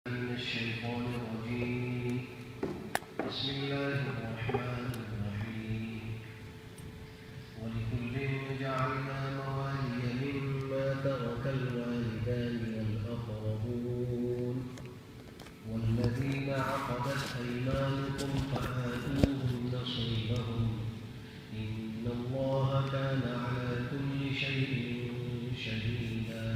من الشيطان الرجيم. بسم الله الرحمن الرحيم. ولكل جعلنا موالي مما ترك الوالدان والأقربون والذين عقدت أيمانكم فآتوهم نصيبهم إن الله كان على كل شيء شهيدا.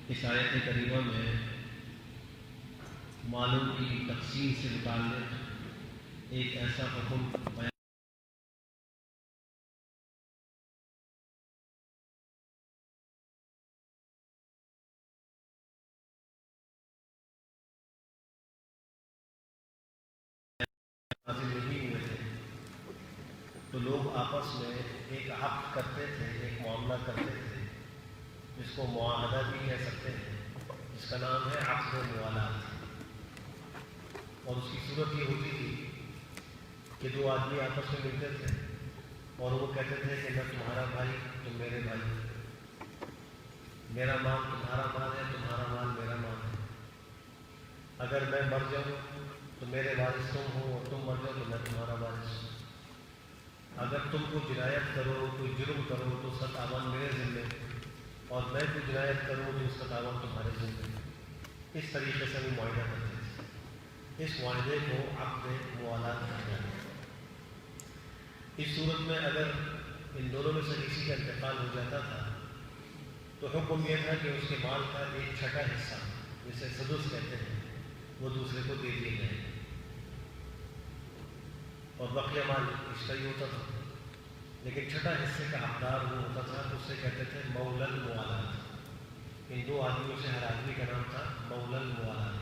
اس آیت کریمہ میں مالوں کی تقسیم سے متعلق ایک ایسا حکم بیان نازل نہیں ہوئے تھے تو لوگ آپس میں ایک عقد کرتے تھے، ایک معاملہ کرتے تھے جس کو معاہدہ بھی کہہ سکتے ہیں، جس کا نام ہے عقد موالات. اور اس کی صورت یہ ہوتی تھی کہ دو آدمی آپس میں ملتے تھے اور وہ کہتے تھے کہ میں تمہارا بھائی، تم میرے بھائی، میرا مال تمہارا مال ہے، تمہارا مال میرا مال ہے. اگر میں مر جاؤں تو میرے وارث تم ہو اور تم مر جاؤ تو میں تمہارا وارث ہوں. اگر تم کو جنایت کرو، کوئی جرم کرو تو اس کا تاوان میرے ذمے، اور میں کوئی جنایت کروں تو اس کا تاوان تمہارے ذمے. اس طریقے سے وہ معاہدہ کرتے تھے. اس معاہدے کو عقد موالات کہا جاتا ہے. اس صورت میں اگر ان دونوں میں سے کسی کا انتقال ہو جاتا تھا تو حکم یہ تھا کہ اس کے مال کا ایک چھٹا حصہ، جسے سدس کہتے ہیں، وہ دوسرے کو دے دیے جائے اور بقیہ مال اس کا ہی ہوتا تھا. لیکن چھٹا حصے کا حقدار وہ ہوتا تھا، اسے کہتے تھے مولا الموالات. ان دو آدمیوں سے ہر آدمی کا نام تھا مولا الموالات.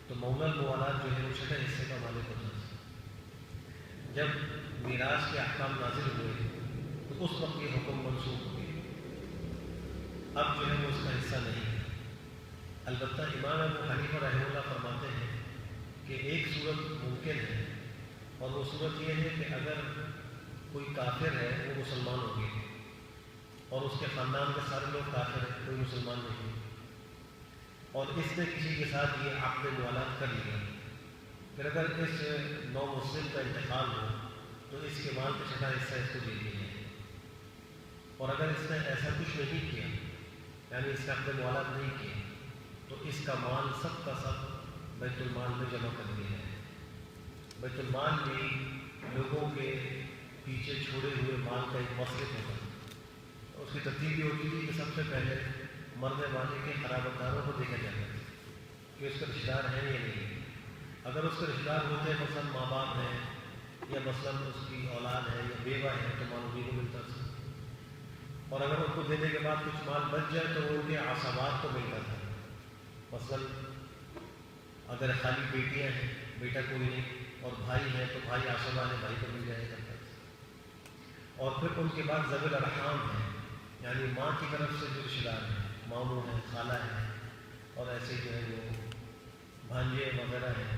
تو مولا الموالات جو ہے وہ چھٹے حصے کا مالک ہوتا تھا. جب میراث کے احکام نازل ہوئے تو اس وقت یہ حکم منسوخ ہو گیا. اب جو ہے وہ اس کا حصہ نہیں ہے. البتہ امام ابو حنیفہ رحمہ اللہ فرماتے ہیں کہ ایک صورت ممکن ہے، اور وہ صورت یہ ہے کہ اگر کوئی کافر ہے، وہ مسلمان ہو گیا اور اس کے خاندان کے سارے لوگ کافر ہیں، کوئی مسلمان نہیں، اور اس نے کسی کے ساتھ یہ عقد موالات کر لیا، پھر اگر اس نو مسلم کا انتقال ہو تو اس کے مال کا چھٹا حصہ اس کو دے دیا جائے. اور اگر اس نے ایسا کچھ نہیں کیا، یعنی اس نے عقد موالات نہیں کیا، تو اس کا مال سب کا سب بیت المال میں جمع کر دیا جائے. بیت المال بھی لوگوں کے پیچھے چھوڑے ہوئے مال کا ایک مصرف ہوتا ہے. اس کی ترتیب یہ ہوتی تھی کہ سب سے پہلے مرنے والے کے قرابت داروں کو دیکھا جاتا ہے کہ اس کے رشتہ دار ہیں یا نہیں. اگر اس کے رشتہ دار ہوتے ہیں، مثلاً ماں باپ ہیں یا مثلاً اس کی اولاد ہے یا بیوہ ہے، تو مال انہیں کو ملتا تھا. اور اگر ان کو دینے کے بعد کچھ مال بچ جائے تو ان کے عصبات کو ملتا تھا. مثلاً اگر خالی بیٹیاں ہیں، بیٹا کوئی نہیں، اور بھائی ہیں تو بھائی عصبہ ہے، بھائی کو مل جائے کرتا تھا. اور پھر ان کے بعد ذوی الارحام ہیں، یعنی ماں کی طرف سے جو رشتہ دار ہیں، ماموں ہیں، خالہ ہیں، اور ایسے جو ہے وہ بھانجے وغیرہ ہیں،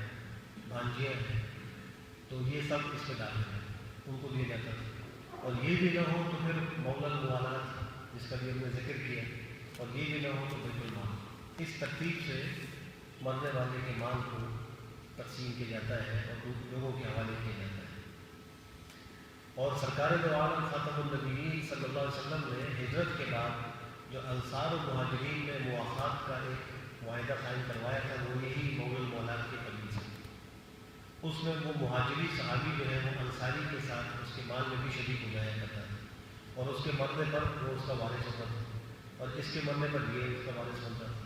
بھانجیاں ہیں، تو یہ سب اس میں داخل ہیں، ان کو دیا جاتا تھا. اور یہ بھی نہ ہو تو پھر مولا الموالات، جس کا بھی ہم نے ذکر کیا، اور یہ بھی نہ ہو تو بیت المال. اس ترتیب سے مرنے والے کے مال کو تقسیم کیا جاتا ہے اور لوگوں کے حوالے کیا جاتا ہے. اور سرکار دو عالم خاتم النبیین صلی اللہ علیہ وسلم نے ہجرت کے بعد جو انصار و مہاجرین میں مواخات کا ایک معاہدہ قائم کروایا تھا، وہ یہی مولا الموالات کی تجویز ہے. اس میں وہ مہاجری صحابی جو ہے وہ انصاری کے ساتھ اس کے مال میں بھی شریک ہو جایا کرتا ہے، اور اس کے مرنے پر وہ اس کا وارث ہوتا تھا، اور اس کے مرنے پر یہ اس کا وارث بنتا تھا.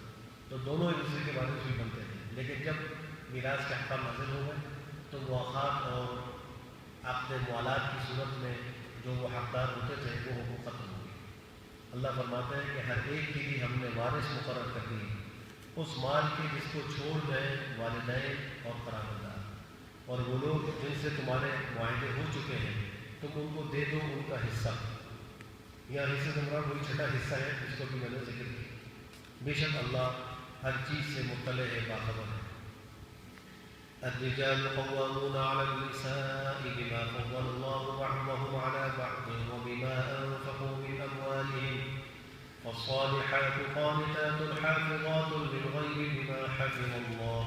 تو دونوں ایک دوسرے کے وارث بھی بنتے تھے. لیکن جب میراث کے احکام نازل ہو گئے تو مواخات اور عقد موالات کی صورت میں جو وہ حقدار ہوتے تھے وہ حقوق ختم ہو گئے. اللہ فرماتے ہیں کہ ہر ایک کے لیے ہم نے وارث مقرر کر دی اس مال کے جس کو چھوڑ گئے والدین اور قرابت دار. اور وہ لوگ جن سے تمہارے معاہدے ہو چکے ہیں تم ان کو دے دو ان کا حصہ. یا حصہ تمہارا وہی چھٹا حصہ ہے جس کو بھی میں نے ذکر کیا. بے شک اللہ ہر چیز سے مطلع ہے، باخبر ہے. الرجال قوامون على النساء بما فضل الله بعضهم على بعض وبما أنفقوا من أموالهم فالصالحات قانتات حافظات للغيب بما حفظ الله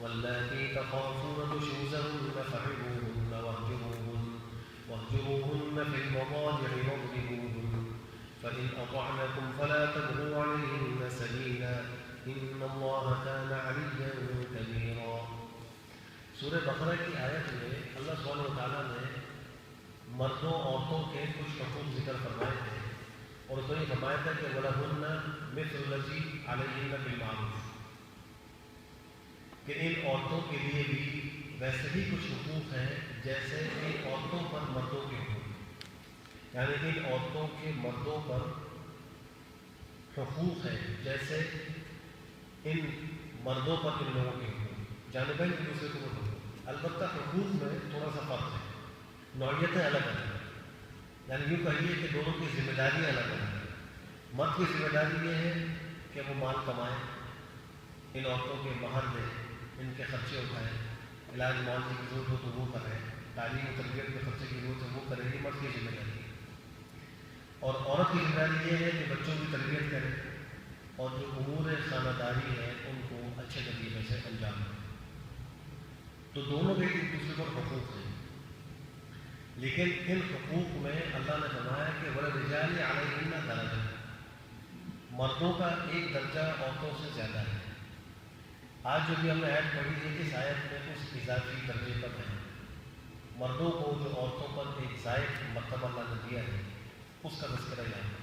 واللاتي تخافون نشوزهن فعظوهن واهجروهن في المضاجع واضربوهن فإن أطعنكم فلا تبغوا عليهن سبيلا إن الله كان عليا كبيرا۔ سورہ بقرہ کی آیت میں اللہ سبحانہ و تعالیٰ نے مردوں عورتوں کے کچھ حقوق ذکر فرمائے تھے، اور اس میں یہ فرمایا تھا کہ وَلَهُنَّ مِثْلُ الَّذِي عَلَيْهِنَّ بِالْمَعْرُوفِ، کہ ان عورتوں کے لیے بھی ویسے ہی کچھ حقوق ہیں جیسے ان عورتوں پر مردوں کے حقوق، یعنی ان عورتوں کے مردوں پر حقوق ہیں جیسے ان مردوں پر ان لوگوں کے حقوق، جانبین ایک دوسرے کو حقوق۔ البتہ حقوق میں تھوڑا سا فرق ہے، نوعیتیں الگ الگ ہیں، یعنی یوں کہیے کہ دونوں کی ذمہ داریاں الگ الگ ہیں۔ مرد کی ذمہ داری یہ ہے کہ وہ مال کمائے، ان عورتوں کے مہر دے، ان کے خرچے اٹھائے، علاج معالجے کی ضرورت ہو تو وہ کرے، تعلیم و تربیت کے خرچے کی ضرورت ہے وہ کرے، یہ مرد کی ذمہ داری ہے۔ اور عورت کی ذمہ داری یہ ہے کہ بچوں کی تربیت کرے اور جو امور خانہ داری ہے ان کو اچھے طریقے سے انجام دے۔ تو دونوں کے ایک دوسرے پر حقوق ہیں، لیکن ان حقوق میں اللہ نے فرمایا کہ وَلِلرِّجَالِ عَلَيْهِنَّ دَرَجَةٌ، مردوں کا ایک درجہ عورتوں سے زیادہ ہے۔ آج جو بھی ہم نے آیت پڑھی ہے اس آیت میں اس اضافی درجے پر ہے، مردوں کو جو عورتوں پر ایک زائد مرتبہ اللہ نے دیا ہے اس کا تذکرہ یہاں ہے،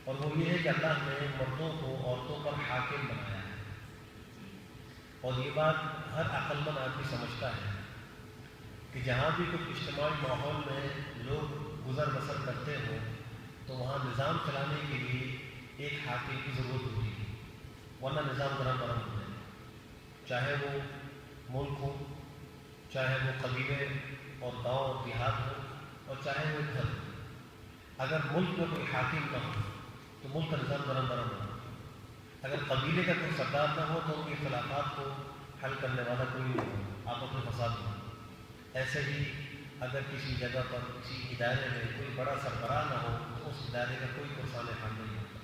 اور وہ یہ ہے کہ اللہ نے مردوں کو عورتوں پر حاکم بنایا ہے، اور یہ بات ہر عقل مند آدمی سمجھتا ہے کہ جہاں بھی کچھ اجتماعی ماحول میں لوگ گزر بسر کرتے ہوں تو وہاں نظام چلانے کے لیے ایک حاکم کی ضرورت ہوتی ہے، ورنہ نظام گرم برہم ہوتا ہے، چاہے وہ ملک ہو، چاہے وہ قبیلے اور گاؤں اور دیہات ہو، اور چاہے وہ گھر ہو۔ اگر ملک میں کوئی حاکم نہ ہو تو ملک کا نظام گرم برہم ہوگا، اگر قبیلے کا کوئی سردار نہ ہو تو ان کے اختلافات کو حل کرنے والا کوئی نہیں ہو، آپس میں فساد ہو۔ ایسے ہی اگر کسی جگہ پر کسی ادارے میں کوئی بڑا سربراہ نہ ہو تو اس ادارے کا کوئی پرسان حال نہیں ہوتا۔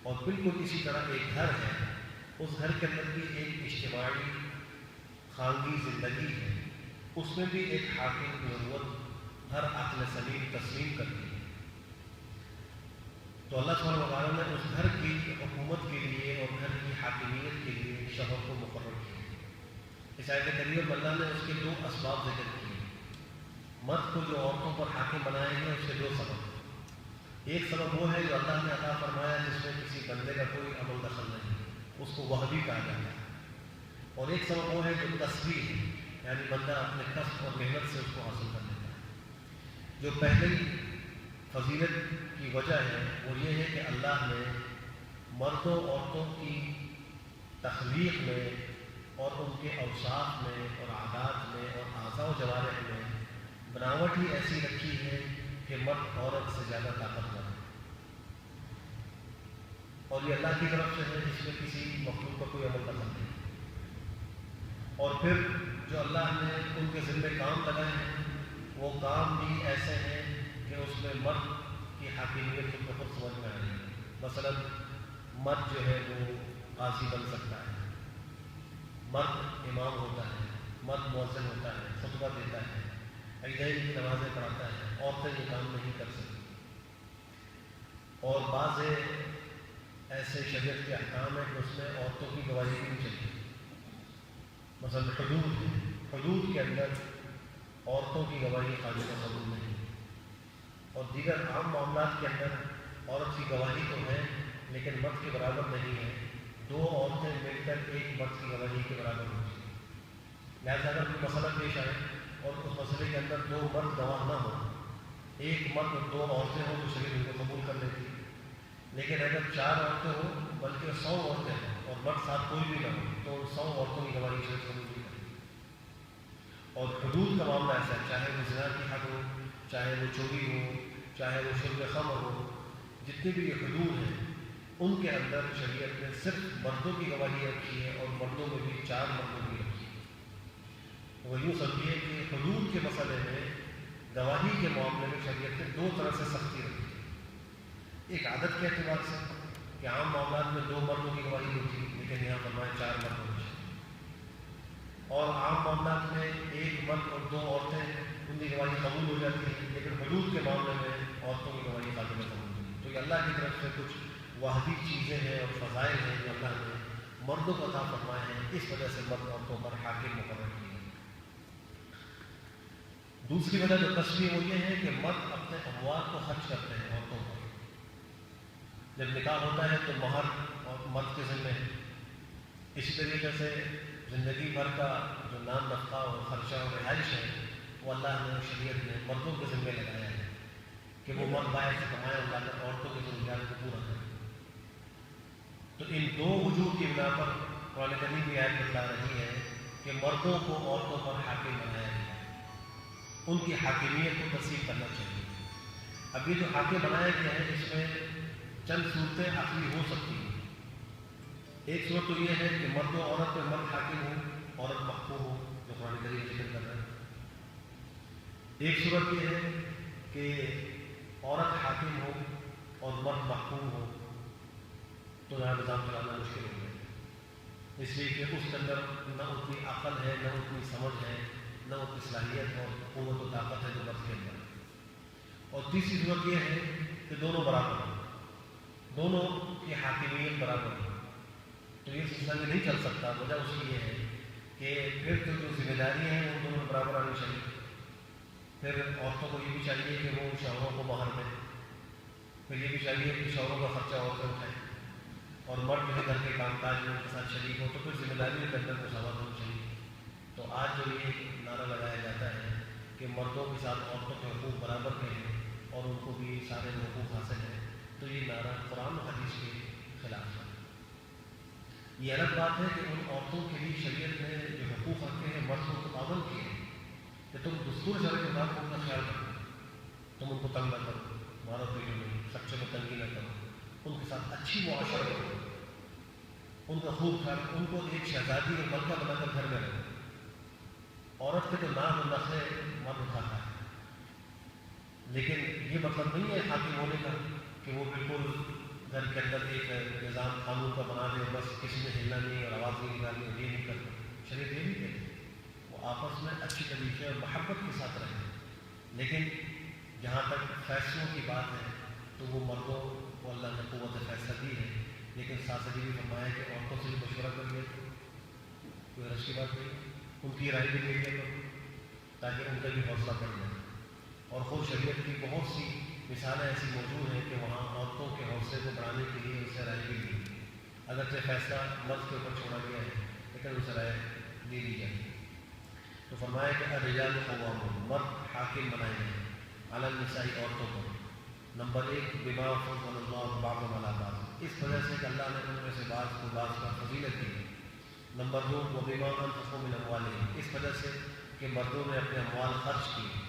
اور بالکل اسی طرح ایک گھر ہے، اس گھر کے اندر بھی ایک اجتماعی خاندی زندگی ہے، اس میں بھی ایک حاکم کی ضرورت ہر عقل سلیم تسلیم کرتی ہے۔ تو اللہ سبحانہ و تعالیٰ نے اس گھر کی حکومت کے لیے اور گھر کی حاکمیت کے لیے شوہر کو مقرر کیا۔ اس آیت کریمہ میں اللہ نے اس کے دو اسباب ذکر کیے، مرد کو جو عورتوں پر حاکم بنائے ہیں اس کے دو سبب۔ ایک سبب وہ ہے جو اللہ نے عطا فرمایا جس میں کسی بندے کا کوئی عمل دخل نہیں، اس کو وہبی کہا جاتا ہے، اور ایک سبب وہ ہے جو کسبی ہے، یعنی بندہ اپنے کسب اور محنت سے اس کو حاصل کر لیتا ہے۔ جو پہلی فضیلت کی وجہ ہے وہ یہ ہے کہ اللہ نے مردوں عورتوں کی تخلیق میں اور ان کے اوصاف میں اور عادات میں اور اعضاء و جوارح میں بناوٹ ہی ایسی رکھی ہے کہ مرد عورت سے زیادہ طاقتور ہے، اور یہ اللہ کی طرف سے ہے، اس میں کسی مخلوق کا کوئی عمل دخل نہیں۔ اور پھر جو اللہ نے ان کے ذمے کام لگائے ہیں وہ کام بھی ایسے ہیں کہ اس میں مرد کی حاکمیت خود بخود سمجھ میں آ رہی ہے۔ مثلا مرد جو ہے وہ قاضی بن سکتا ہے، مرد امام ہوتا ہے، مرد مؤذن ہوتا ہے، خطبہ دیتا ہے، عیدین کی نمازیں پڑھاتا ہے، عورتیں یہ کام نہیں کر سکتی۔ اور بعض ایسے شریعت کے احکام ہیں کہ اس میں عورتوں کی گواہی بھی نہیں چاہیے، مثلا حدود کے اندر عورتوں کی گواہی قابل قبول نہیں، اور دیگر عام معاملات کے اندر عورت کی گواہی تو ہے لیکن مرد کے برابر نہیں ہے، دو عورتیں مل کر ایک مرد کی گواہی کے برابر ہوتی ہیں۔ لہٰذا اگر کوئی مسئلہ پیش آئے اور اس مسئلے کے اندر دو مرد گواہ نہ ہوں، ایک مرد اور دو عورتیں ہوں تو شریعت ان کو قبول کر لیتی ہے، لیکن اگر چار عورتیں ہوں بلکہ 100 عورتیں ہوں اور مرد ساتھ کوئی بھی نہ ہو تو 100 عورتوں کی گواہی شریعت قبول نہیں کرتی۔ اور حدود کا معاملہ ایسا ہے، چاہے وہ زنا کی حد ہو، چاہے وہ چوری ہو، چاہے وہ شرب خمر ہو، جتنے بھی یہ حدود ہیں ان کے اندر شریعت نے صرف مردوں کی گواہی رکھی ہے، اور مردوں میں بھی 4 مردوں کی رکھی ہے۔ وہ یوں سمجھیے کہ حدود کے مسئلے میں گواہی کے معاملے میں شریعت نے 2 طرح سے سختی رکھی ہے۔ ایک عادت کے اعتبار سے کہ عام معاملات میں 2 مردوں کی گواہی ہوتی ہے، لیکن یہاں فرمایا 4 مرد ہونے چاہیے، اور عام معاملات میں 1 مرد اور 2 عورتیں ان کی گواہی قبول ہو جاتی ہے، لیکن حدود کے معاملے میں عورتوں کی گواہی قابل قبول نہیں ہے۔ تو یہ اللہ کی طرف سے کچھ واحدی چیزیں ہیں اور فضائل ہیں جو اللہ نے مردوں کو عطا فرمائے ہیں، اس وجہ سے مرد عورتوں پر حاکم مقرر کیے ہیں۔ دوسری وجہ جو تشریح وہ یہ ہے کہ مرد اپنے اموال کو خرچ کرتے ہیں عورتوں پر۔ جب نکاح ہوتا ہے تو مہر اور مرد کے ذمہ ہے، اسی طریقے سے زندگی بھر کا جو نام رفتہ اور خرچہ اور رہائش ہے وہ اللہ نے شریعت نے مردوں کے ذمہ لگایا ہے کہ وہ مرد باہر سے کمائے اور لا کر عورتوں کی ضروریات کو پورا کریں۔ تو ان 2 وجوہ کی بنا پر قرآن کریم کی آیت بتلا رہی ہے کہ مردوں کو عورتوں پر حاکم بنایا گیا ہے، ان کی حاکمیت کو تسلیم کرنا چاہیے۔ اب یہ جو حاکم بنایا گیا ہے اس میں چند صورتیں عقلی ہو سکتی ہیں۔ ایک صورت تو یہ ہے کہ مرد و عورت میں مرد حاکم ہو، عورت محکوم ہو، جو قرآن کریم ذکر کر رہا ہے۔ ایک صورت یہ ہے کہ عورت حاکم ہو اور مرد محکوم ہو، تو یہاں نظام چلانا مشکل ہو گیا، اس لیے کہ اس کے اندر نہ اتنی عقل ہے، نہ اتنی سمجھ ہے، نہ اتنی صلاحیت اور قوت و طاقت ہے جو مرد کے اندر۔ اور تیسری صورت یہ ہے کہ دونوں برابر ہیں، دونوں کی حاکمیت برابر ہے، تو یہ سلسلہ میں نہیں چل سکتا۔ وجہ اس کی یہ ہے کہ پھر تو جو ذمہ داریاں ہیں وہ دونوں برابر آنی چاہیے۔ پھر عورتوں کو یہ بھی چاہیے کہ وہ شوہروں کو مہر دیں، پھر یہ بھی چاہیے کہ شوہروں کا خرچہ عورتیں اٹھائیں، اور مرد جو ہے گھر کے کام کاج میں ان کے ساتھ شریک ہو، تو پھر ذمہ داریوں کے اندر مساوات ہونی چاہیے۔ تو آج جو یہ نعرہ لگایا جاتا ہے کہ مردوں کے ساتھ عورتوں کے حقوق برابر کے ہیں اور ان کو بھی سارے حقوق حاصل ہیں، تو یہ نعرہ قرآن و حدیث کے خلاف ہے۔ یہ الگ بات ہے کہ ان عورتوں کے لیے شریعت نے جو حقوق رکھے ہیں مرد کو پابند کیے ہیں کہ تم دستور شرع کے مطابق ان کا خیال رکھو، تم ان کو تنگ نہ کرو، مارو پیٹو نہیں، خرچے میں تنگی نہ کرو، ان کے ساتھ اچھی معاشرت کرو، ان کا خوب خیال، ان کو ایک شہزادی اور ملکہ بنا کر گھر میں رہو۔ عورت کے تو نام و نخرے مرد اٹھاتا ہے، لیکن یہ مطلب نہیں ہے حاکم ہونے کا کہ وہ بالکل گھر کے اندر ایک نظام قانون کا بنا دے، بس کسی نے ہلنا نہیں اور آواز نہیں نکالنی، یہ نہیں کرنا۔ شریعت یہ نہیں کہتی، وہ آپس میں اچھی طریقے اور محبت کے ساتھ رہیں، لیکن جہاں تک فیصلوں کی بات ہے تو وہ مردوں کو اللہ نے قوت فیصلہ دی ہے، لیکن ساتھ یہ بھی فرمایا کہ عورتوں سے بھی مشورہ کر لیا کرو، کوئی حرج کی بات نہیں، ان کی رائے بھی لے لیا کرو تاکہ ان کا بھی حوصلہ بڑھ جائے۔ اور خود شریعت کی بہت سی مثالیں ایسی موجود ہیں کہ وہاں عورتوں کے حوصلے کو بڑھانے کے لیے ان سے رائے بھی لی، اگرچہ فیصلہ مرد کے اوپر چھوڑا گیا ہے لیکن ان سے رائے لے لی جاتی ہے۔ تو فرمایا کہ الرجال قوامون، مرد حاکم بنائے گئے علی النساء، عورتوں پر۔ نمبر 1 بما فضل اللہ بعضهم علی بعض، اس وجہ سے کہ اللہ نے ان میں سے بعض کو بعض پر فضیلت دی۔ نمبر 2 وبما انفقوا من اموالهم، اس وجہ سے کہ مردوں نے اپنے اموال خرچ کیے۔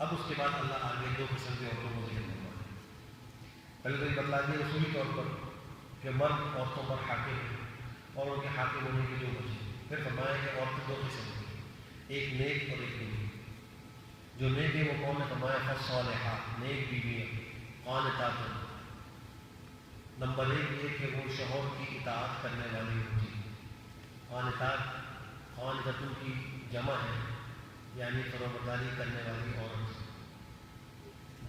اب اس کے بعد اللہ آگے 2 قسم کے عورتوں کو ذکر کرتا ہے۔ پہلے تو یہ بتلا دیا رسولی طور پر کہ مرد عورتوں پر حاکم ہے اور ان کے حاکم ہونے کی جو وجہ، پھر فرمایا کہ عورتیں 2 قسم کی، ایک نیک اور ایک بری۔ جو نیک ہے وہ کون ہے؟ فرمایا فالصالحات، نیک بیویاں، قانتات۔ نمبر 1 یہ کہ وہ شوہر کی اطاعت کرنے والی ہوتی ہے۔ قانتات، قانتۃ کی جمع ہے یعنی فرمانبرداری کرنے والی عورت۔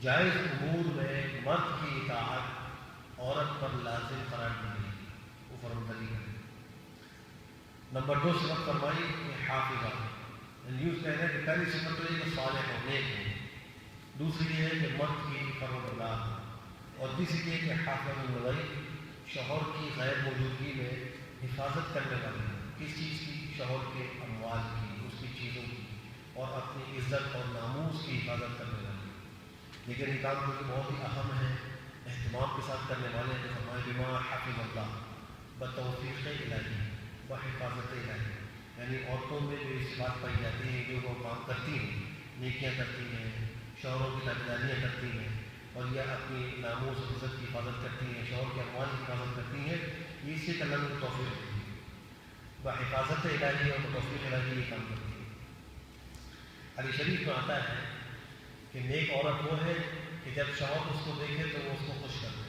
جائز امور میں مرد کی اطاعت عورت پر لازم قرار دی گئی، وہ فرمانبرداری کرے۔ نمبر 2 صفت فرمائی کہ حافظہ، یوز کہہ رہے ہیں کہ پہلی صفت تو یہ کہ صالح ہو، نیک ہو، دوسری یہ ہے کہ مرد کی فرمانبردار ہو، اور تیسری یہ کہ حافظ الغیب، شوہر کی غیر موجودگی میں حفاظت کرنے والی۔ کس چیز کی؟ شوہر کے اموال کی، اس کی چیزوں کی، اور اپنی عزت اور ناموس کی حفاظت کرنے والی۔ لیکن یہ کام کیونکہ بہت ہی اہم ہے، اہتمام کے ساتھ کرنے والے ہیں، تو فرمائے بما حفظ اللہ بتوفیق الہی بحفاظت الہی، یعنی عورتوں میں جو اس بات پائی جاتی ہے جو وہ کام کرتی ہیں، نیکیاں کرتی ہیں، شوہروں کی تابعداریاں کرتی ہیں، اور یہ اپنی ناموس و عزت کی حفاظت کرتی ہیں، شوہر کے اموال کی حفاظت کرتی ہیں، یہ اس سے اللہ کو توفیق ہوتی ہے، بحفاظت الہی اور توفیق الہی یہ کام کرتی ہے۔ حدیث شریف میں آتا ہے کہ نیک عورت وہ ہے کہ جب شوہر اس کو دیکھے تو وہ اس کو خوش کر دے،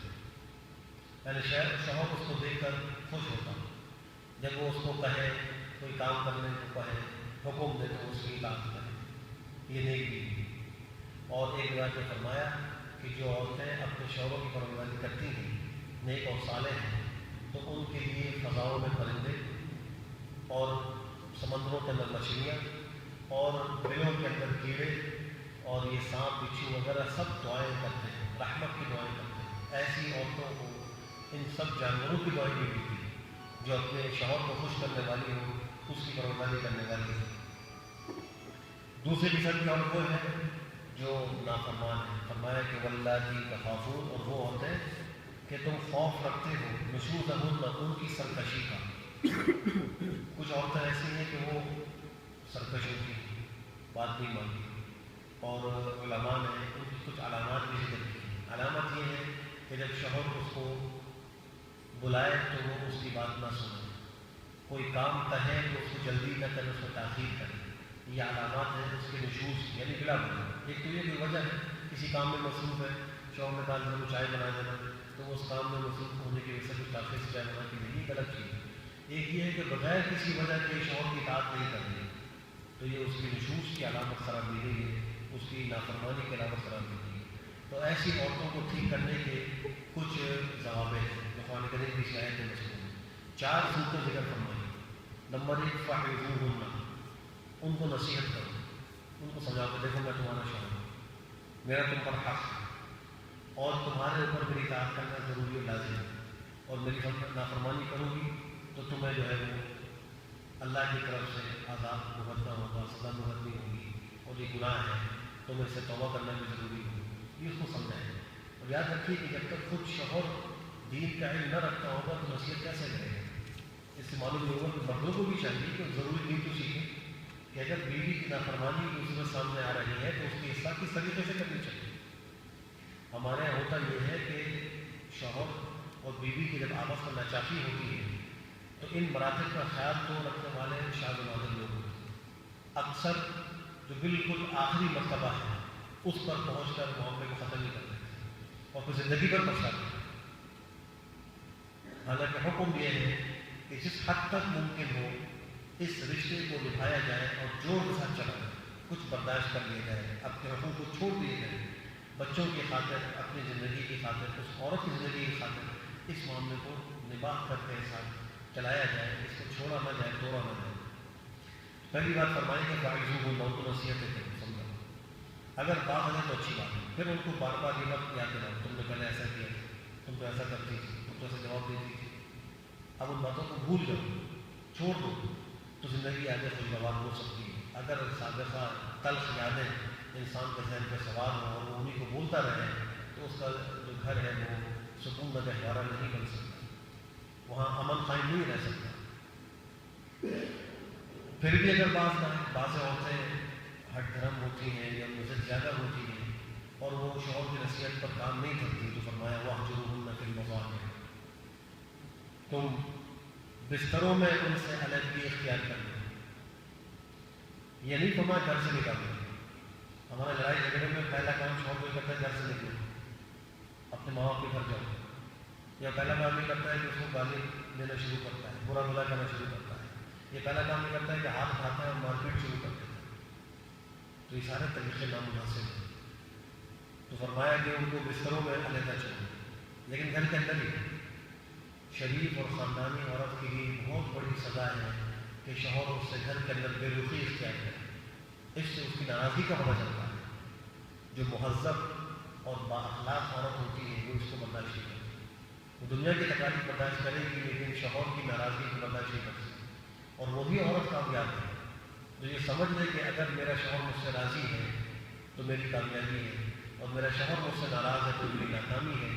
یعنی شوہر اس کو دیکھ کر خوش ہوتا، جب وہ اس کو کہے کوئی کام کرنے کو کہے، حکم دے تو اس کی اطاعت کرے، یہ نیک بیوی۔ اور ایک روایت میں فرمایا کہ جو عورتیں اپنے شوہروں کی فرمانبرداری کرتی ہیں، نیک اور صالح ہیں، تو ان کے لیے فضاؤں میں پرندے اور سمندروں کے اندر مچھلیاں اور بلوں کے اندر کیڑے اور یہ سانپ بچھو وغیرہ سب دعائیں کرتے ہیں، رحمت کی دعائیں کرتے ہیں۔ ایسی عورتوں کو ان سب جانوروں کی دعائیں بھی ملتی ہیں جو اپنے شوہر کو خوش کرنے والی ہو، اس کی فرمانبرداری کرنے والی ہے۔ دوسری قسم کی عورت وہ ہے جو نافرمان ہے، فرمایا کہ واللاتی تخافون، اور وہ عورتیں کہ تم خوف رکھتے ہو نشوزہن، ان کی سرکشی کا۔ کچھ عورتیں ایسی ہیں کہ وہ سرکش ہوتی ہیں، بات نہیں مانتی، اور علماء نے ان کی کچھ علامات بھی ذکر کی ہیں۔ علامت یہ ہے کہ جب شوہر اس کو بلائے تو وہ اس کی بات نہ سنے، کوئی کام کہے تو اس کو جلدی نہ کرے، اس کو تاخیر کرے، یہ علامات ہیں اس کے نشوز کی، یعنی بلا وجہ۔ ایک تو یہ بھی وجہ ہے کسی کام میں مصروف ہے، شوہر نے کہا ضرور چائے بنا دینا، تو اس کام میں مصروف ہونے کی وجہ سے کچھ تاخیر سے چائے بنا کے نہیں، غلط چیز ہے۔ ایک یہ ہے کہ بغیر کسی وجہ کے شوہر کی اطاعت نہیں کرنی، تو یہ اس کی نشوز کی علامت قرار دی گئی ہے، اس کی نافرمانی کی علامت قرار دی گئی ہے۔ تو ایسی عورتوں کو ٹھیک کرنے کے کچھ ضوابط ہیں جو قرآن کریم کی آیت میں مذکور ہیں۔ 4 صورتیں ذکر فرمائی۔ نمبر 1 فَاعِظُوهُنَّ، ان کو نصیحت کرو، ان کو سمجھاؤ کہ دیکھو میں تمہارا شوہر ہوں، میرا تم پر حق ہے، اور تمہارے اوپر میری اطاعت کرنا ضروری و لازم ہے، اور میری نافرمانی کرو گی تو تمہیں جو ہے وہ اللہ کی طرف سے عذاب بھگتنا ہوگا، سزا بھگتنی ہوگی، اور یہ گناہ ہے، تمہیں اس سے توبہ کرنا بھی ضروری ہوگی۔ یہ اس کو سمجھائیں، اور یاد رکھیے کہ جب تک خود شوہر دین کا علم نہ رکھتا ہوگا تو نصیحت کیسے کرے گا؟ اس سے معلوم نہیں ہوگا کہ مردوں کو بھی چاہیے کہ ضروری دین تو سیکھیں کہ اگر بیوی کی نافرمانی کی صورت سامنے آ رہی ہے تو اس کی اصلاح کس طریقے سے کرنی چاہیے۔ ہمارے یہاں ہوتا یہ ہے کہ شوہر اور بیوی کی جب آپس میں ناچاکی ہوتی ہے تو ان مراتب کا خیال تو رکھنے والے شاذ و نادر لوگ ہوتے ہیں۔ اکثر جو بالکل آخری مرتبہ ہے اس پر پہنچ کر معاملے کو ختم نہیں کر دیتے اور پھر زندگی پر پچھتاتے ہیں۔ حالانکہ حکم یہ ہے کہ جس حد تک ممکن ہو اس رشتے کو نبھایا جائے اور جوڑ کے ساتھ چلا جائے، کچھ برداشت کر لیا جائے، اپنے حقوق کو چھوڑ دیے جائے، بچوں کی خاطر، اپنی زندگی کی خاطر، اس عورت کی زندگی کی خاطر اس معاملے کو نباہ کر کے ساتھ چلایا جائے، اس کو چھوڑا نہ جائے، توڑا نہ جائے۔ پہلی بات فرمائیں کہ فَاعِظُوهُنَّ، ان کو نصیحتیں کریں، سمجھاؤ، اگر بات ہے تو اچھی بات ہے، پھر ان کو بار بار یہ مت یاد دلاؤ تم نے پہلے ایسا کیا، تم تو ایسا کرتی تھی، تم تو ایسا جواب دیتی تھی۔ اب ان باتوں کو بھول جاؤ، چھوڑ دو، تو زندگی آگے خوشگوار ہو سکتی ہے۔ اگر سابقہ تلخ یادیں انسان کے ذہن پہ سوار ہوں اور وہ انہیں کو بولتا رہے تو اس کا جو گھر ہے وہ سکون کا گہوارہ نہیں بن سکتا، وہاں امن قائم نہیں رہ سکتا۔ پھر بھی اگر بعض عورتیں ہٹ دھرم ہوتی ہیں یا مجھے زیادہ ہوتی ہیں اور وہ شوہر کی نصیحت پر کام نہیں کرتی تو فرمایا وَاهْجُرُوهُنَّ فِي الْمَضَاجِعِ، تم بستروں میں ان سے علیحدگی اختیار کر لیں، یہ نہیں فرمایا گھر سے نکال دیں۔ ہمارے لڑائی جھگڑے میں پہلا کام شوہر کو کرتا ہے گھر سے نکلو، اپنے ماں باپ کے گھر جاؤ، یا پہلا کام یہ کرتا ہے کہ اس کو گالی دینا شروع کرتا ہے، برا بھلا کرنا شروع کرتا ہے، یہ پہلا کام یہ کرتا ہے کہ ہاتھ اٹھاتا ہے اور مار پیٹ شروع کر دیتا ہے۔ تو یہ سارے طریقے نامناسب ہیں۔ تو فرمایا کہ ان کو بستروں میں علیحدہ چھوڑو، لیکن گھر کے اندر ہی شریف اور خاندانی عورت کے لیے بہت بڑی سزا ہے کہ شوہر اس سے گھر کے اندر بے رخی اختیار کرے، اس سے اس کی ناراضگی کا پتہ چلتا ہے۔ جو مہذب اور با اخلاق عورت ہوتی ہے وہ اس کو برداشت نہیں کرتی، وہ دنیا کی تکالیف برداشت کرے گی لیکن شوہر کی ناراضگی کو برداشت نہیں کر سکتی۔ اور وہی عورت کامیاب ہے جو یہ سمجھ لے کہ اگر میرا شوہر مجھ سے راضی ہے تو میری کامیابی ہے، اور میرا شوہر مجھ سے ناراض ہے تو میری ناکامی ہے۔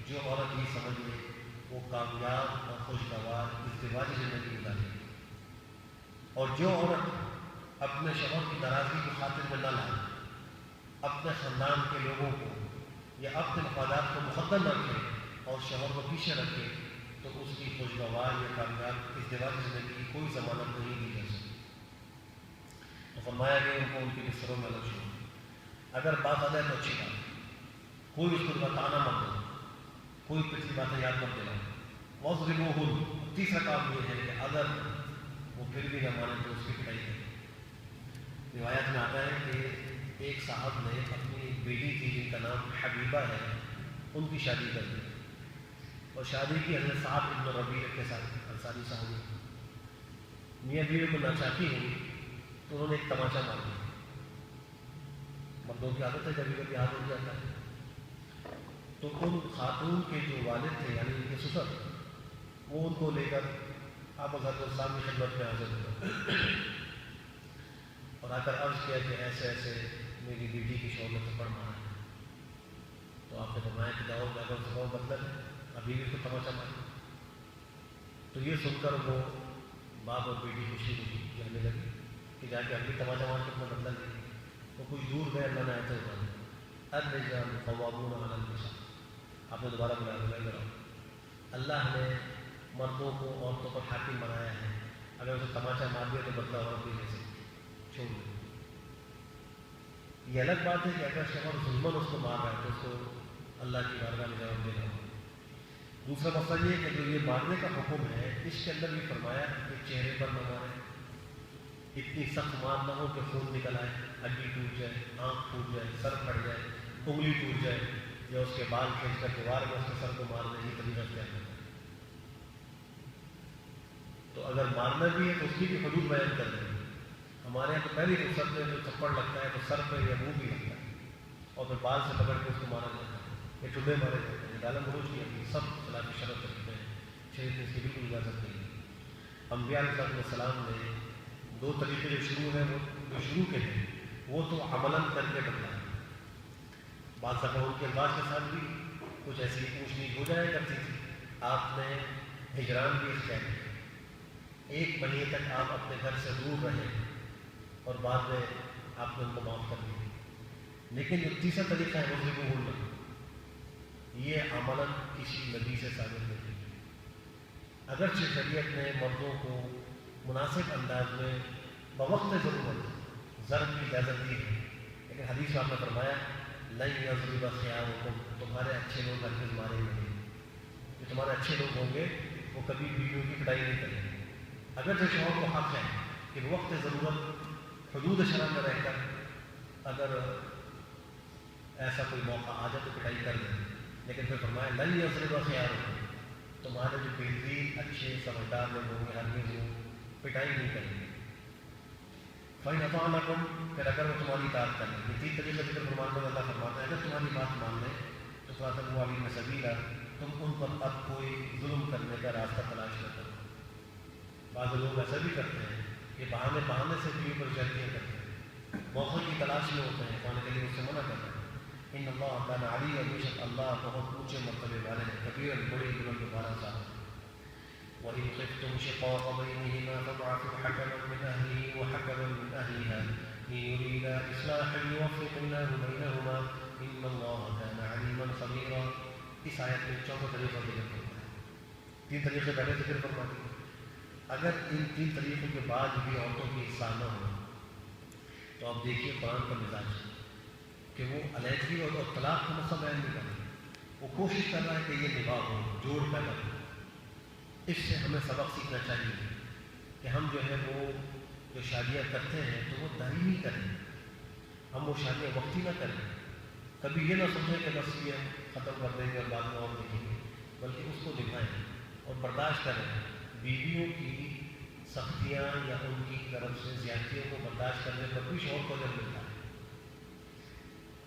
جو عورت یہ سمجھ لے وہ کامیاب اور خوشگوار ازدواجی زندگی گزارے گی۔ اور جو عورت اپنے شوہر کی ناراضگی کو خاطر میں نہ لائے، اپنے خاندان کے لوگوں کو یا اپنے مفادات کو مقدم رکھے اور شوہر کو پیچھے رکھے تو اس کی خوشگوار یا کامیاب ازدواجی زندگی کی کوئی ضمانت نہیں دی جا سکتی۔ تو فرمایا کہ ان کو ان کے بستروں میں الگ چھوڑو، اگر بات آ جائے تو اچھی بات ہے، کوئی اس کو بتانا مت دو، کوئی پچھلی باتیں یاد مت دلاؤ. وَاضْرِبُوهُمْ، تیسرا کام یہ ہے کہ اگر وہ پھر بھی نہ مانے تو اس کی پٹائی کرے. روایت میں آتا ہے کہ ایک صاحب نے اپنی بیٹی تھی جن کا نام حبیبہ ہے، ان کی شادی کر دی، اور شادی کی حضرت صاحب ابن ربیع کے ساتھ، انصاری صحابی. میاں بیوی کو ناچاکی ہوئی تو انہوں نے ایک تماچا مار دیا. مردوں کی عادت ہے کبھی کبھی یاد ہو جاتا ہے. تو ان خاتون کے جو والد تھے یعنی ان کے سسر، وہ ان کو لے کر آپ حضرت صاحب کی خدمت میں حاضر ہوئے اور آ کر عرض کیا کہ ایسے ایسے میری بیٹی کی شوہر نے تھپڑ مارا ہے. تو آپ نے فرمایا کہ جاؤ جا کر سکھاؤ بدلہ ہے، ابھی بھی اس کو تماچا مارا. تو یہ سن کر وہ باپ اور بیٹی خوشی خوشی کہنے لگی کہ جا کے ابھی تماچا مار کے اپنا بدلہ لے. تو کچھ دور گئے، اللہ نے آتے ہوئے الرجال قوامون علی النساء. آپ نے دوبارہ بلایا، اللہ نے مردوں کو عورتوں پر حاکم بنایا ہے، اگر اسے تماچا مار دیا تو بدلہ عورت بھی لے سکتی، چھوڑ دیں. یہ الگ بات ہے کہ اگر شوہر ظلمن اس کو مار رہا ہے تو اس کو اللہ کی بارگاہ میں جواب دینا ہوگا. دوسرا مسئلہ یہ کہ جو یہ مارنے کا حکم ہے، اس کے اندر بھی فرمایا کہ چہرے پر نہ مارے، اتنی سخت مار نہ ہو کہ خون نکل آئے، ہڈی ٹوٹ جائے، آنکھ ٹوٹ جائے، سر پھٹ جائے، انگلی ٹوٹ جائے، یا اس کے بال کھینچ کر دیوار میں اس کے سر کو مار دیں. یہ طریقہ اختیار کرنا ہے. تو اگر مارنا بھی ہے تو اس کی بھی حدود بیان کر دیں. ہمارے یہاں تو پہلی فرصت میں جو تھپڑ لگتا ہے تو سر پہ یا منہ بھی لگتا ہے، اور پھر بال سے پکڑ کے اس کو مارا جاتا ہے، یا ٹڈے مارے جاتے ہیں. گالا بروج کی ہوتی ہے، سب خلاف شرط رکھتے ہیں، شریف نے اس کی بالکل اجازت نہیں ہے. انبیاء علیہ السلام نے دو طریقے جو شروع ہیں، وہ جو شروع کے ہیں وہ تو عملاً کر کے بتایا. بعض دفعہ ان کے انداز کے ساتھ بھی کچھ ایسی پوچھ نیچ ہو جایا کرتی تھی. آپ نے ہجران بھی اختیار کیا، 1 مہینے تک آپ اپنے گھر سے دور رہے اور بعد میں آپ نے ان کو معاف کر دیا. لیکن جو تیسرا طریقہ ہے وہ ذکر بھولنا، یہ عملاً کسی نبی سے ثابت نہیں ہے. اگرچہ شریعت نے مردوں کو مناسب انداز میں بوقت ضرورت ضرب کی اجازت دی ہے، لیکن حدیث میں آپ نے فرمایا لن یضرب خیارکم، تمہارے اچھے لوگ ہرگز ماریں گے نہیں. جو تمہارے اچھے لوگ ہوں گے وہ کبھی بیویوں کی پٹائی نہیں کریں گے. اگرچہ شوہر کو حق ہے کہ وقت ضرورت حدود شرع میں رہ کر اگر ایسا کوئی موقع آ جائے تو پٹائی کر دیں، لیکن پھر فرمایا لن یضرب خیارکم، تمہارے جو بہترین اچھے سمجھدار لوگ ہوں گے ہرگز وہ پٹائی نہیں کریں گے. فَإِنْ أَطَعْنَكُمْ، پھر اگر وہ تمہاری اطاعت کر لیں. یہ 3 طریقے ذکر فرمانے میں اللہ فرماتا ہے اگر تمہاری بات مان لیں تو فَأَتِمُّوا عَلَيْهِمْ سَبِيلًا، تم ان پر اب کوئی ظلم کرنے کا راستہ تلاش نہ کرو. بعض لوگ ایسا بھی کرتے ہیں کہ بہانے سے بیوی پر زیادتیاں کرتے ہیں، موقع کی تلاش میں ہوتے ہیں، کھانے کے لیے اس سے منع کرتے ہیں. ان اللہ کان علیٰ، بے شک اللہ بہت اونچے مرتبے والے ہیں، کبیرا بڑے بلند بارہ صاحب. وَإِنْ خِفْتُمْ شِقَاقَ بَيْنِهِمَا فَابْعَثُوا حَكَمًا مِنْ أَهْلِهِ وَحَكَمًا مِنْ أَهْلِهَا إِنْ يُرِيدَا إِصْلَاحًا يُوَفِّقِ اللَّهُ بَيْنَهُمَا إِنَّ اللَّهَ كَانَ عَلِيمًا خَبِيرًا. اس آیت میں 4 طریقہ ذکر کرتا ہے. 3 طریقے پہلے ذکر فرما دیے. اگر ان 3 طریقوں کے بعد بھی عورتوں کی اصلاح نہ ہو تو آپ دیکھیے قرآن کا مزاج کہ وہ علیحدگی اور طلاق کا مسئلہ بیان نہیں کر رہا. وہ کوشش کر رہا ہے کہ یہ نباہ ہو، جوڑ پیدا ہو. اس سے ہمیں سبق سیکھنا چاہیے کہ ہم جو ہے وہ جو شادیاں کرتے ہیں تو وہ دائمی کریں، ہم وہ شادیاں وقتی نہ کریں. کبھی یہ نہ سمجھیں کہ بس یہ ختم کر دیں گے اور بعد میں اور دیکھیں گے، بلکہ اس کو دکھائیں اور برداشت کریں. بیویوں کی سختیاں یا ان کی طرف سے زیادتیوں کو برداشت کرنے پر بھی شوہر کو اجر ملتا ہے.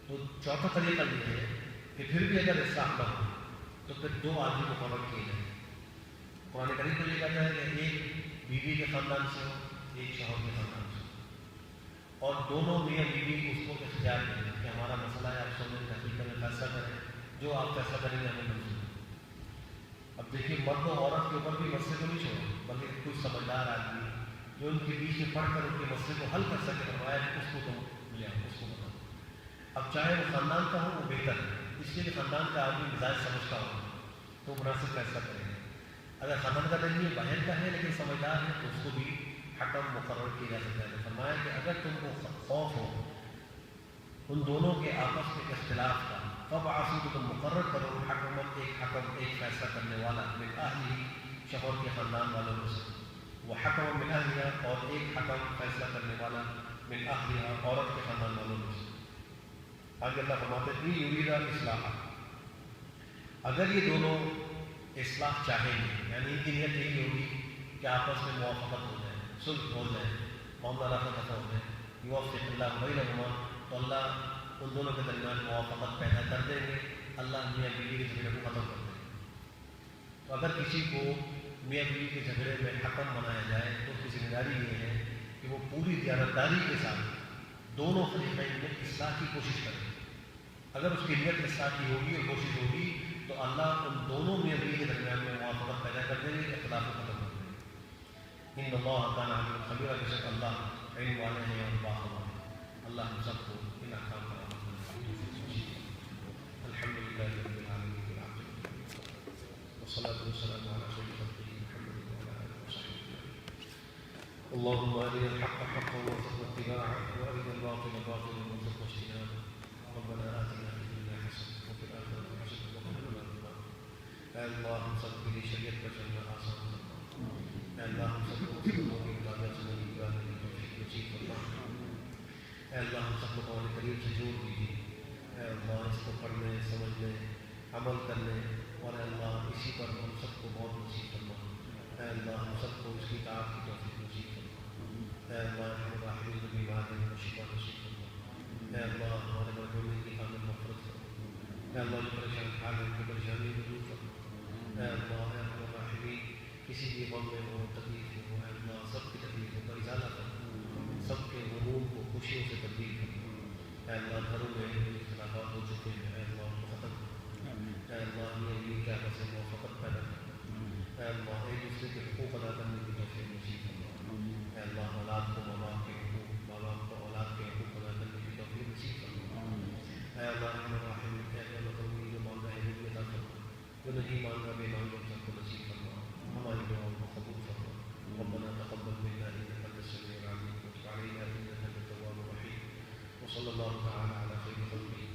تو چوتھا طریقہ یہ ہے کہ پھر بھی اگر اصلاح نہ ہو تو پھر 2 آدمی مقرر کیے جائیں. قرآن کریم کو یہ کہتا ہے کہ ایک بیوی کے خاندان سے ہو، ایک شوہر کے خاندان سے ہو، اور دونوں میاں بیوی اس کو اختیار کریں کہ ہمارا مسئلہ ہے، آپ سننے حقیقت میں فیصلہ کریں، جو آپ فیصلہ کریں گے ہمیں منظور. اب دیکھیے مرد و عورت کے اوپر بھی مسئلے کو نہیں چھوڑے، بلکہ کچھ سمجھدار آدمی جو ان کے بیچ میں پڑھ کر ان کے مسئلے کو حل کر سکے فرمایا کہ اس کو تم لے آؤ، اس کو بتاؤ. اب چاہے وہ خاندان کا ہو وہ بہتر ہے، اس لیے کہ خاندان کا آدمی مزاج سمجھتا ہو تو مناسب فیصلہ کرے گا. اگر خاندان کا نہیں ہے، باہر کا ہے لیکن سمجھدار ہے تو اس کو بھی حکم مقرر کیا جا سکتا ہے. فرمایا کہ اگر تم کو خوف ہو ان دونوں کے آپس میں اختلاف کا فبعثوا تو تم مقرر کرو حکمت ایک حکم ایک فیصلہ کرنے والا من اہلہ شوہر کے خاندان والوں میں سے، وہ حکم من اہلہا اور ایک حکم فیصلہ کرنے والا من اہلہا عورت کے خاندان والوں میں سے۔ آگے اللہ فرماتے ہیں یریدا اصلاح، اگر یہ دونوں اصلاح چاہیں گے، یعنی ان کی نیت یہی ہوگی کہ آپس میں موافقت ہو جائے، صلح ہو جائے، معاملہ رفع دفع ہو جائے، یوفق اللہ بینہما، تو اللہ ان دونوں کے درمیان موافقت پیدا کر دیں گے، اللہ میاں بیوی کے جھگڑے کو ختم کر دیں گے۔ تو اگر کسی کو میاں بیوی کے جھگڑے میں حکم بنایا جائے تو اس کی ذمہ داری یہ ہے کہ وہ پوری دیانتداری کے ساتھ دونوں فریقین میں اصلاح کی کوشش کرے۔ اگر اس کی نیت اصلاح کی ہوگی اور کوشش ہوگی تو اللہ ان دونوں میاں بیوی کے درمیان میں موافقت پیدا کر دیں گے، اختلاف کو ختم کر دیں گے۔ ان اللہ کان علیم خبیر، بے شک اللہ علم والے ہیں اور باخبر ہیں۔ اللہ ہم سب کو ان احکام پر عمل کرنے کی توفیق نصیب فرمائے۔ الحمدللہ رب العالمین والصلاة والسلام على خير خلقه محمد وعلى آله وصحبه أجمعين۔ اللهم أرنا الحق حقا وارزقنا اتباعه وأرنا الباطل باطلا وارزقنا اجتنابه۔ ربنا آتنا في الدنيا حسنة وفي الآخرة حسنة وقنا عذاب النار۔ اے اللہ ہم سب کے لیے شریعت پر چلنا آسان فرما۔ اے اللہ ہم سب کو مسلموں کی اطاعت سے نگہداری کی توفیق نصیب فرما۔ اے اللہ ہم سب کو قرآن کریم سے جوڑ دیجیے۔ اے اللہ اس کو پڑھنے، سمجھنے، عمل کرنے، اور اے اللہ اسی پر ہم سب کو بہت نصیب فرما۔ اے اللہ ہم سب کو اس کی اطاعت کی توفیق نصیب فرما۔ اے اللہ ہم راحمین کو بیماریوں کو شفا نصیب فرما۔ اے اللہ ہمارے مرحومین کی کامل مغفرت فرما۔ اے اللہ جو پریشان حال ہے ان کی پریشانی کو دور فرما۔ اے اللہ ہم راحمین کسی بھی غم میں ہو، تکلیف میں ہو، اے اللہ سب کی تکلیفوں کا ازالہ فرما، سب کے غموم کو خوشیوں سے تبدیل فرما۔ اے اللہ گھروں میں اختلافات ہو چکے ہیں، اے اللہ ان کو ختم کرنا۔ اے اللہ یہ کیا سے موافقت پیدا کرنا۔ اے اللہ ایک دوسرے کے حقوق ادا کرنے کی توفیق نصیب فرما۔ اے اللہ اولاد کو ماں باپ کے حقوق، ماں باپ کو اولاد کے حقوق ادا کرنے کی توفیق نصیب فرما۔ اے اللہ الرحیم جو مانگا ہے وہ بھی عطا فرما، جو نہیں مانگا بے مانگا سب کو نصیب فرما، ہماری دعاؤں کو قبول فرما۔ ربنا تقبل منا انك انت السميع العليم وتب علينا انك انت التواب الرحيم، وصلى الله تعالى على خير خلقه